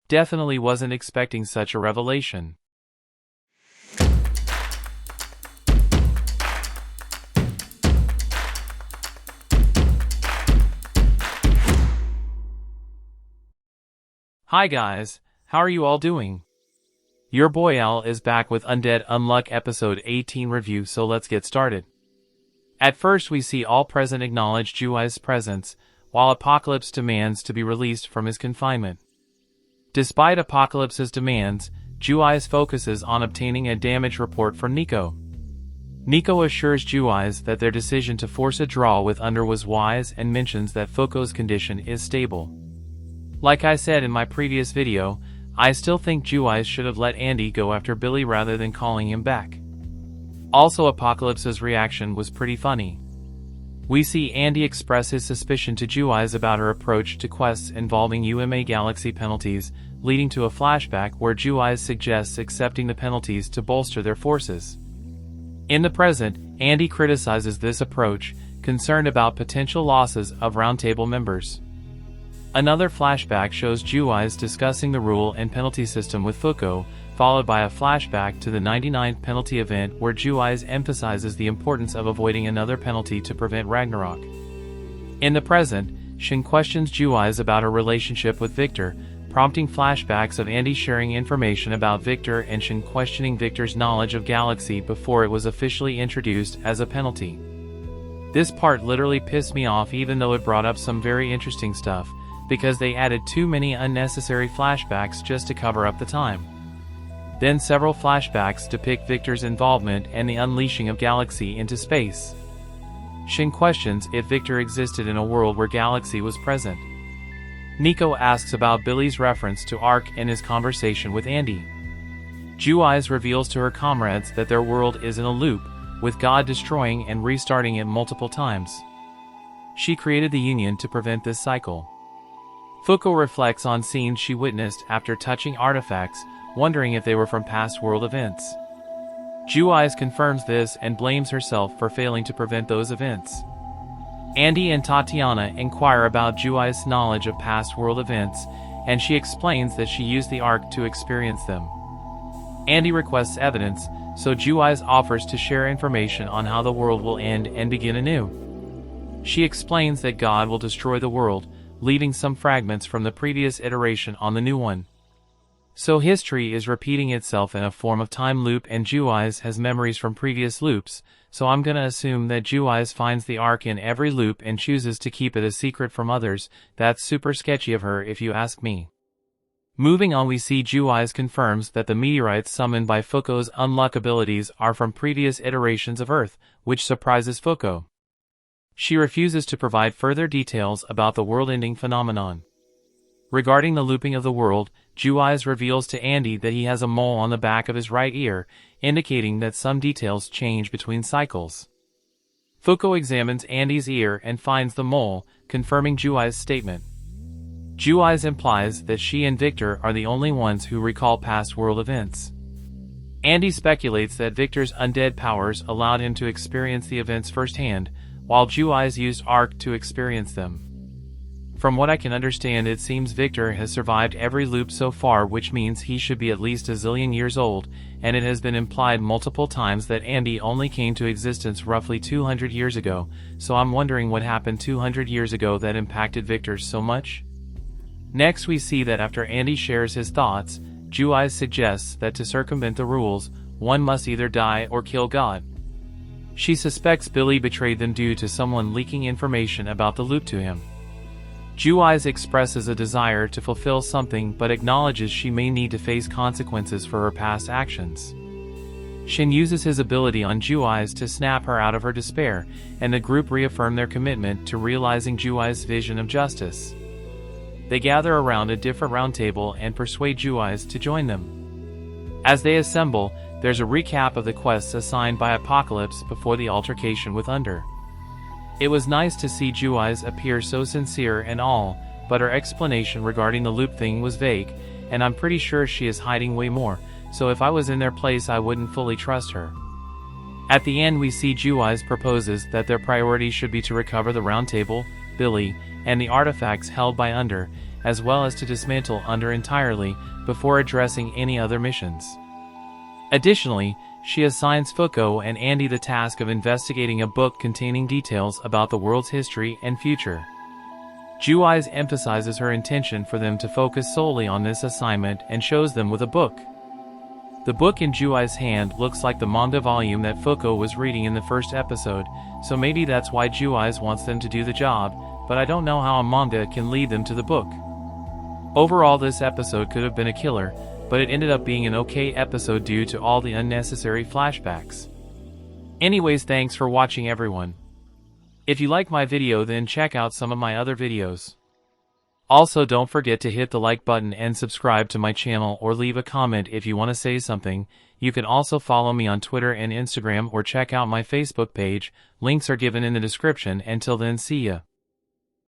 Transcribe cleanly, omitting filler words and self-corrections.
Definitely wasn't expecting such a revelation. Hi guys, how are you all doing? Your boy Al is back with Undead Unluck episode 18 review, so let's get started. At first we see all present acknowledge Juiz's presence, while Apocalypse demands to be released from his confinement. Despite Apocalypse's demands, Juiz focuses on obtaining a damage report from Nico. Nico assures Juiz that their decision to force a draw with Under was wise and mentions that Fuko's condition is stable. Like I said in my previous video, I still think Juiz should have let Andy go after Billy rather than calling him back. Also, Apocalypse's reaction was pretty funny. We see Andy express his suspicion to Juiz about her approach to quests involving UMA Galaxy penalties, leading to a flashback where Juiz suggests accepting the penalties to bolster their forces. In the present, Andy criticizes this approach, concerned about potential losses of Roundtable members. Another flashback shows Juiz discussing the rule and penalty system with Fuko, followed by a flashback to the 99th penalty event where Juiz emphasizes the importance of avoiding another penalty to prevent Ragnarok. In the present, Shin questions Juiz about her relationship with Victor, prompting flashbacks of Andy sharing information about Victor and Shin questioning Victor's knowledge of Galaxy before it was officially introduced as a penalty. This part literally pissed me off, even though it brought up some very interesting stuff, because they added too many unnecessary flashbacks just to cover up the time. Then several flashbacks depict Victor's involvement and the unleashing of Galaxy into space. Shin questions if Victor existed in a world where Galaxy was present. Nico asks about Billy's reference to Ark in his conversation with Andy. Juiz reveals to her comrades that their world is in a loop, with God destroying and restarting it multiple times. She created the Union to prevent this cycle. Fuko reflects on scenes she witnessed after touching artifacts, wondering if they were from past world events. Juiz confirms this and blames herself for failing to prevent those events. Andy and Tatiana inquire about Juiz's knowledge of past world events, and she explains that she used the Ark to experience them. Andy requests evidence, so Juiz offers to share information on how the world will end and begin anew. She explains that God will destroy the world, leaving some fragments from the previous iteration on the new one. So history is repeating itself in a form of time loop, and Juiz has memories from previous loops, so I'm gonna assume that Juiz finds the Ark in every loop and chooses to keep it a secret from others. That's super sketchy of her if you ask me. Moving on, we see Juiz confirms that the meteorites summoned by Fuko's unluck abilities are from previous iterations of Earth, which surprises Fuko. She refuses to provide further details about the world-ending phenomenon. Regarding the looping of the world, Juiz reveals to Andy that he has a mole on the back of his right ear, indicating that some details change between cycles. Fuko examines Andy's ear and finds the mole, confirming Juiz's statement. Juiz implies that she and Victor are the only ones who recall past world events. Andy speculates that Victor's undead powers allowed him to experience the events firsthand, while Juiz used Ark to experience them. From what I can understand, it seems Victor has survived every loop so far, which means he should be at least a zillion years old, and it has been implied multiple times that Andy only came to existence roughly 200 years ago, so I'm wondering what happened 200 years ago that impacted Victor so much? Next we see that after Andy shares his thoughts, Juiz suggests that to circumvent the rules, one must either die or kill God. She suspects Billy betrayed them due to someone leaking information about the loop to him. Juiz expresses a desire to fulfill something but acknowledges she may need to face consequences for her past actions. Shin uses his ability on Juiz to snap her out of her despair, and the group reaffirm their commitment to realizing Juiz's vision of justice. They gather around a different round table and persuade Juiz to join them. As they assemble, there's a recap of the quests assigned by Apocalypse before the altercation with Under. It was nice to see Juiz appear so sincere and all, but her explanation regarding the loop thing was vague, and I'm pretty sure she is hiding way more, so if I was in their place I wouldn't fully trust her. At the end we see Juiz proposes that their priority should be to recover the round table, Billy, and the artifacts held by Under, as well as to dismantle Under entirely before addressing any other missions. Additionally, she assigns Fuko and Andy the task of investigating a book containing details about the world's history and future. Juiz emphasizes her intention for them to focus solely on this assignment and shows them with a book. The book in Juiz's hand looks like the manga volume that Fuko was reading in the first episode, so maybe that's why Juiz wants them to do the job, but I don't know how a manga can lead them to the book. Overall, this episode could have been a killer, but it ended up being an okay episode due to all the unnecessary flashbacks. Anyways, thanks for watching everyone. If you like my video, then check out some of my other videos. Also, don't forget to hit the like button and subscribe to my channel or leave a comment if you want to say something. You can also follow me on Twitter and Instagram or check out my Facebook page. Links are given in the description. Until then, see ya.